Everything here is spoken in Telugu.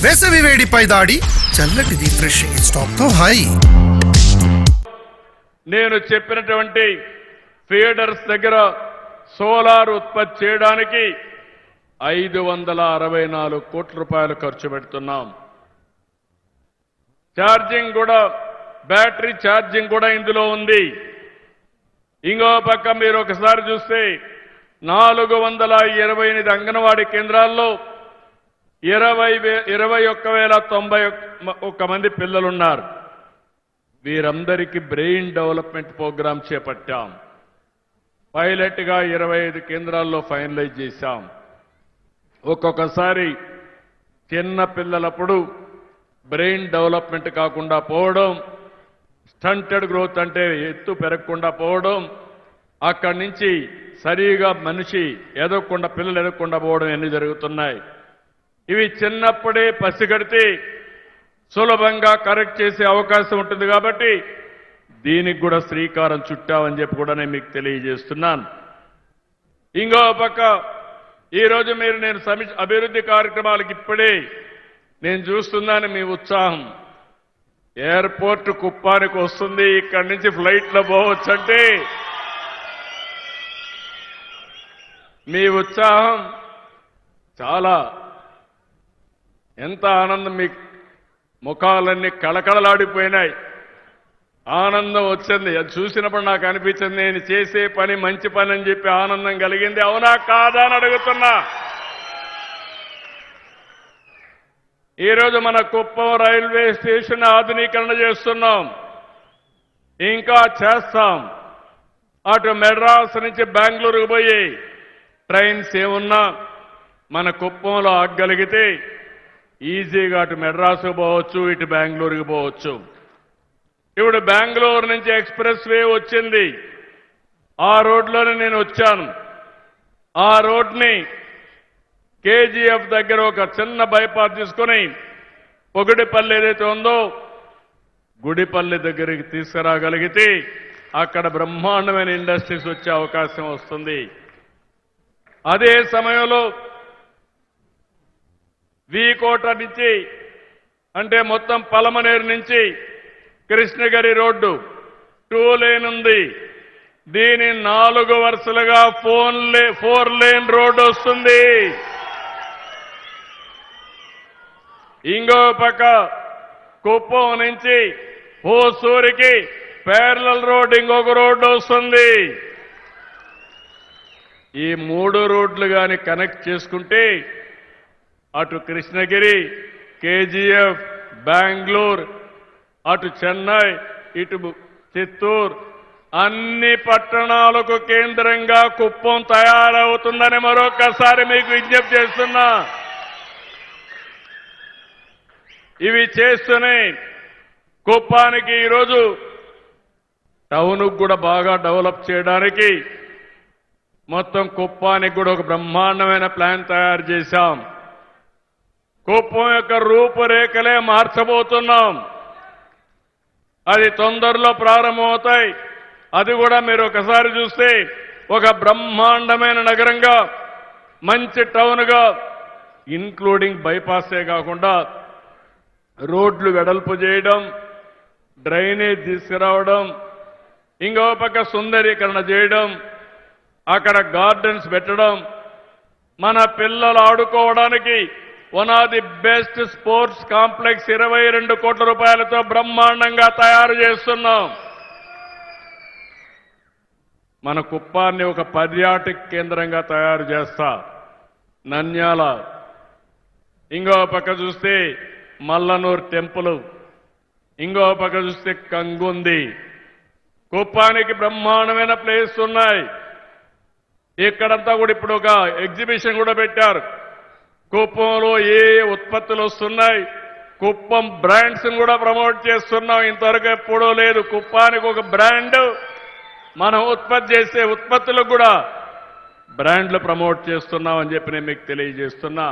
వేసవి వేడిపై దాడి, చల్లటి రిఫ్రెషింగ్ స్టాప్ తో హాయి. నేను చెప్పినటువంటి ఫీడర్స్ దగ్గర సోలార్ ఉత్పత్తి చేయడానికి 564 కోట్ల రూపాయలు ఖర్చు పెడుతున్నాం. ఛార్జింగ్ కూడా, బ్యాటరీ ఛార్జింగ్ కూడా ఇందులో ఉంది. ఇంకో పక్క మీరు ఒకసారి చూస్తే 428 అంగన్వాడీ కేంద్రాల్లో 21,091 మంది పిల్లలున్నారు. వీరందరికీ బ్రెయిన్ డెవలప్మెంట్ ప్రోగ్రాం చేపట్టాం. పైలట్ గా 25 కేంద్రాల్లో ఫైనలైజ్ చేశాం. ఒక్కొక్కసారి చిన్న పిల్లలప్పుడు బ్రెయిన్ డెవలప్మెంట్ కాకుండా పోవడం, స్టంటెడ్ గ్రోత్ అంటే ఎత్తు పెరగకుండా పోవడం, అక్కడి నుంచి సరిగా మనిషి ఎదగకుండా, పిల్లలు ఎదగకుండా పోవడం అన్ని జరుగుతున్నాయి. ఇవి చిన్నప్పుడే పసిగడితే సులభంగా కరెక్ట్ చేసే అవకాశం ఉంటుంది. కాబట్టి దీనికి కూడా శ్రీకారం చుట్టామని చెప్పి కూడా నేను మీకు తెలియజేస్తున్నాను. ఇంకో పక్క ఈరోజు నేను అభివృద్ధి కార్యక్రమాలకు ఇప్పుడే నేను చూస్తున్నాను మీ ఉత్సాహం. ఎయిర్పోర్ట్ కుప్పానికి వస్తుంది, ఇక్కడి నుంచి ఫ్లైట్లో పోవచ్చంటే మీ ఉత్సాహం చాలా, ఎంత ఆనందం, మీ ముఖాలన్నీ కళకళలాడిపోయినాయి. ఆనందం వచ్చింది. అది చూసినప్పుడు నాకు అనిపించింది నేను చేసే పని మంచి పని అని చెప్పి ఆనందం కలిగింది. అవునా కాదా అని అడుగుతున్నా. ఈరోజు మన కుప్పం రైల్వే స్టేషన్ ఆధునీకరణ చేస్తున్నాం, ఇంకా చేస్తాం. అటు మెడ్రాస్ నుంచి బెంగళూరుకు పోయి ట్రైన్స్ ఏమున్నా మన కుప్పంలో ఆగగలిగితే ఈజీగా అటు మెడ్రాస్కు పోవచ్చు, ఇటు బెంగళూరుకు పోవచ్చు. ఇప్పుడు బెంగళూరు నుంచి ఎక్స్ప్రెస్ వే వచ్చింది. ఆ రోడ్లోనే నేను వచ్చాను. ఆ రోడ్ని కేజీఎఫ్ దగ్గర ఒక చిన్న బైపాస్ తీసుకుని పొగిడిపల్లి ఏదైతే ఉందో గుడిపల్లి దగ్గరికి తీసుకురాగలిగితే అక్కడ బ్రహ్మాండమైన ఇండస్ట్రీస్ వచ్చే అవకాశం వస్తుంది. అదే సమయంలో వీకోట నుంచి, అంటే మొత్తం పలమనేరు నుంచి కృష్ణగిరి రోడ్డు 2 లేన్ ఉంది. దీని 4 వరుసలుగా 4 లేన్ రోడ్డు వస్తుంది. ఇంకో పక్క కుప్పం నుంచి హోసూరికి ప్యారలల్ రోడ్, ఇంకొక రోడ్డు వస్తుంది. ఈ 3 రోడ్లు గాని కనెక్ట్ చేసుకుంటే అటు కృష్ణగిరి, కేజీఎఫ్, బెంగళూరు, అటు చెన్నై, ఇటు చిత్తూరు, అన్ని పట్టణాలకు కేంద్రంగా కుప్పం తయారవుతుందని మరొకసారి మీకు విజ్ఞప్తి చేస్తున్నా. ఇవి చేస్తూనే కుప్పానికి ఈరోజు టౌన్కు కూడా బాగా డెవలప్ చేయడానికి మొత్తం కుప్పానికి కూడా ఒక బ్రహ్మాండమైన ప్లాన్ తయారు చేశాం. కుప్పం యొక్క రూపురేఖలే మార్చబోతున్నాం. అది తొందరలో ప్రారంభమవుతాయి. అది కూడా మీరు ఒకసారి చూస్తే ఒక బ్రహ్మాండమైన నగరంగా, మంచి టౌన్గా, ఇన్క్లూడింగ్ బైపాసే కాకుండా రోడ్లు వెడల్పు చేయడం, డ్రైనేజ్ తీసుకురావడం, ఇంకో పక్క సుందరీకరణ చేయడం, అక్కడ గార్డెన్స్ పెట్టడం, మన పిల్లలు ఆడుకోవడానికి one of the best sports complex 22 కోట్ల రూపాయలతో బ్రహ్మాండంగా తయారు చేస్తున్నాం. మన కుప్పాన్ని ఒక పర్యాటక కేంద్రంగా తయారు చేస్తా. నంద్యాల, ఇంకో పక్క చూస్తే మల్లనూరు టెంపుల్, ఇంకో పక్క చూస్తే కంగుంది. కుప్పానికి బ్రహ్మాండమైన ప్లేస్ ఉన్నాయి. ఇక్కడంతా కూడా ఇప్పుడు ఒక ఎగ్జిబిషన్ కూడా పెట్టారు. కుప్పంలో ఏ ఉత్పత్తులు వస్తున్నాయి, కుప్పం బ్రాండ్స్ కూడా ప్రమోట్ చేస్తున్నాం. ఇంతవరకు ఎప్పుడూ లేదు. కుప్పానికి ఒక బ్రాండ్, మనం ఉత్పత్తి చేసే ఉత్పత్తులకు కూడా బ్రాండ్లు ప్రమోట్ చేస్తున్నాం అని చెప్పి నేను మీకు తెలియజేస్తున్నా.